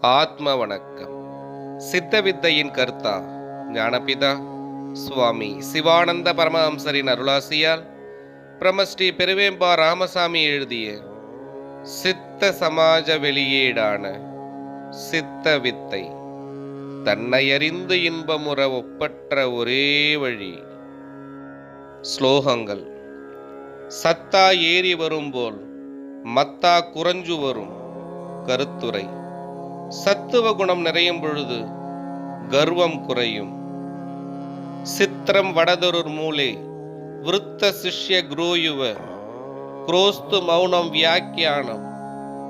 ஆத்ம வணக்கம். சித்த வித்தையின் கர்த்தா ஞானபிதா சுவாமி சிவானந்த பரமஹம்சரின் அருளாசியால் பிரமஸ்ரீ பெருவேம்பா ராமசாமி எழுதிய சித்த சமாஜ வெளியீடான சித்த வித்தை தன்னையறிந்து இன்பமுற ஒப்பற்ற ஒரே வழி. ஸ்லோகங்கள். சத்தா ஏறி வரும்போல் மத்தா குறைஞ்சு வரும். கருத்துரை. சத்துவ குணம் நிறையும் பொழுது கர்வம் குறையும். சித்திரம் வடதொருர் மூலே விருத்த சிஷ்ய குரோயுவ குரோஸ்து மௌனம் வியாக்கியானம்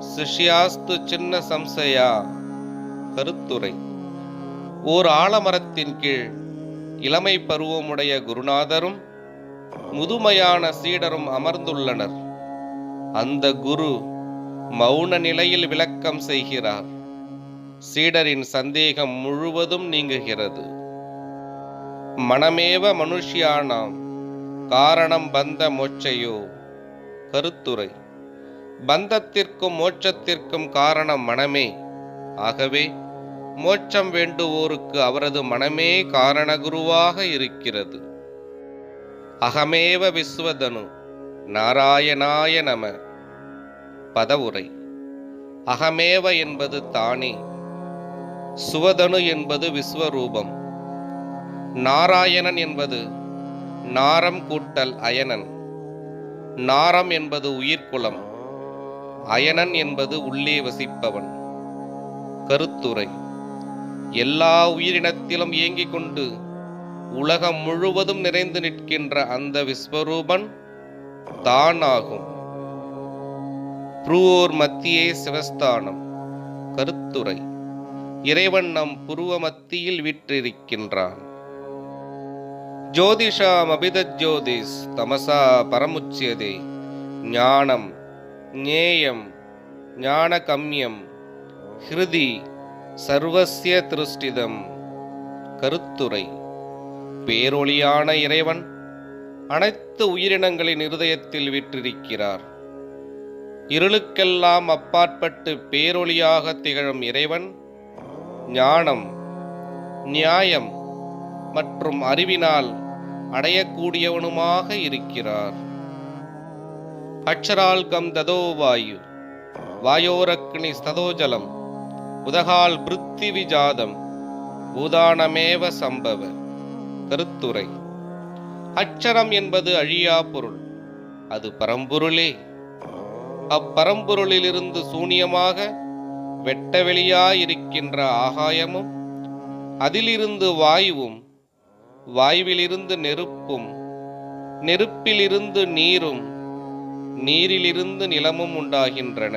சிஷ்யாஸ்து சின்ன சம்சயா. கருத்துரை. ஓர் ஆலமரத்தின் கீழ் இளமை பருவமுடைய குருநாதரும் முதுமையான சீடரும் அமர்ந்துள்ளனர். அந்த குரு மௌன நிலையில் விளக்கம் செய்கிறார். சீடரின் சந்தேகம் முழுவதும் நீங்குகிறது. மனமேவ மனுஷ்யானாம் காரணம் பந்த மோட்சையோ. கருத்துரை. பந்தத்திற்கும் மோட்சத்திற்கும் காரணம் மனமே. ஆகவே மோட்சம் வேண்டுவோருக்கு அவரது மனமே காரணகுருவாக இருக்கிறது. அகமேவ விஸ்வதனு நாராயணாய நம. பதவுரை. அகமேவ என்பது தானே, சுவதனு என்பது விஸ்வரூபம், நாராயணன் என்பது நாரம் கூட்டல் அயனன். நாரம் என்பது உயிர்குலம், அயனன் என்பது உள்ளே வசிப்பவன். கருத்துரை. எல்லா உயிரினத்திலும் இயங்கிக் கொண்டு உலகம் முழுவதும் நிறைந்து நிற்கின்ற அந்த விஸ்வரூபன் தான் ஆகும். புருவோர் மத்தியே சிவஸ்தானம். கருத்துரை. இறைவன் நம் புருவ மத்தியில் வீற்றிருக்கின்றான். ஜோதிஷாம் அபிதஜோதிஸ் தமசா பரமுச்சியதே. ஞானம் ஞேயம் ஞானகம்யம் ஹிருதி சர்வஸ்ய திருஷ்டிதம். கருத்துரை. பேரொளியான இறைவன் அனைத்து உயிரினங்களின் இருதயத்தில் வீற்றிருக்கிறார். இருளுக்கெல்லாம் அப்பாற்பட்டு பேரொளியாக திகழும் இறைவன் ஞானம், நியாயம் மற்றும் அறிவினால் அடையக்கூடியவனுமாக இருக்கிறார். அக்ஷரால் கம் ததோ வாயு வாயோரக்னி ஸ்ததோஜலம் உதகால் பிருத்திவி ஜாதம் பூதானமேவ சம்பவ. கருத்துரை. அக்ஷரம் என்பது அழியா பொருள். அது பரம்பொருளே. அப்பரம்பொருளிலிருந்து சூனியமாக வெட்டவெளியாயிருக்கின்ற ஆகாயமும், அதிலிருந்து வாயுவும், வாயுவிலிருந்து நெருப்பும், நெருப்பிலிருந்து நீரும், நீரிலிருந்து நிலமும் உண்டாகின்றன.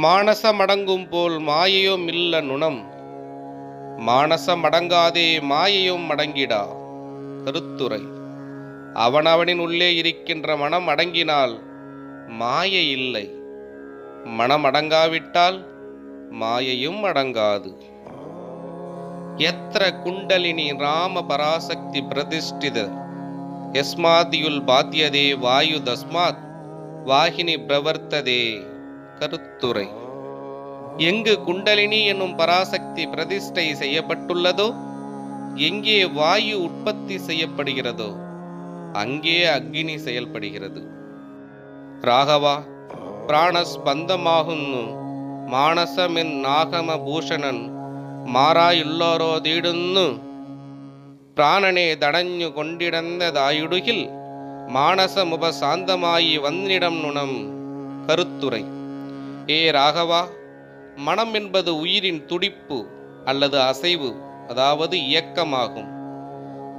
மானசமடங்கும் போல் மாயையும் இல்ல நுணம். மானசமடங்காதே மாயையும் அடங்கிடா. கருத்துரை. அவனவனின் உள்ளே இருக்கின்ற மனம் அடங்கினால் மாயை இல்லை. மனம் அடங்காவிட்டால் மாயையும் அடங்காது. எத்திர குண்டலினி ராம பராசக்தி பிரதிஷ்டித யஸ்மாதியுல் பாத்தியதே வாயு தஸ்மாத் வாகினி பிரவர்த்ததே. கருத்துரை. எங்கு குண்டலினி என்னும் பராசக்தி பிரதிஷ்டை செய்யப்பட்டுள்ளதோ, எங்கே வாயு உற்பத்தி செய்யப்படுகிறதோ, அங்கே அக்னி செயல்படுகிறது. ராகவா ಪ್ರಾಣಸ್ಪಂದಮಾಹುನ್ನು ಮಾನಸಮೆನ್ ನಾಗಮ ಭೂಷಣನ್ ಮಾರಾಯುಲ್ಲೋರೋದೀಡುನ್ನು ಪ್ರಾಣನೆ ದಡഞ്ഞു கொண்டிடந்ததாயுடுகில் மானசமுப சாந்தமாயி வந்திடம் நுணம். கருத்துரை. ஏ ராகவா, மனம் என்பது உயிரின் துடிப்பு அல்லது அசைவு, அதாவது இயக்கமாகும்.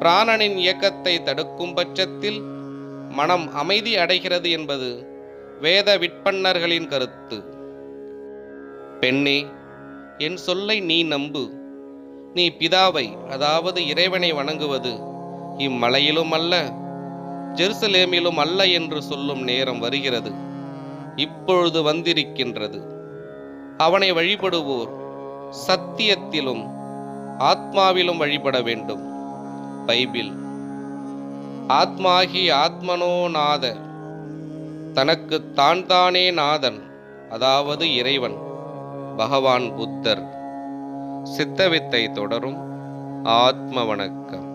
பிராணனின் இயக்கத்தை தடுக்கும் பட்சத்தில் மனம் அமைதி அடைகிறது என்பது வேத விற்பன்னர்களின் கருத்து. பெண்ணே, என் சொல்லை நீ நம்பு. நீ பிதாவை, அதாவது இறைவனை வணங்குவது இம்மலையிலும் அல்ல, ஜெருசலேமிலும் அல்ல என்று சொல்லும் நேரம் வருகிறது. இப்பொழுது வந்திருக்கின்றது. அவனை வழிபடுவோர் சத்தியத்திலும் ஆத்மாவிலும் வழிபட வேண்டும். பைபிள். ஆத்மாகி ஆத்மனோ நாத. தனக்கு தான் தானே நாதன், அதாவது இறைவன். பகவான் புத்தர். சித்தவித்தை தொடரும். ஆத்ம வணக்கம்.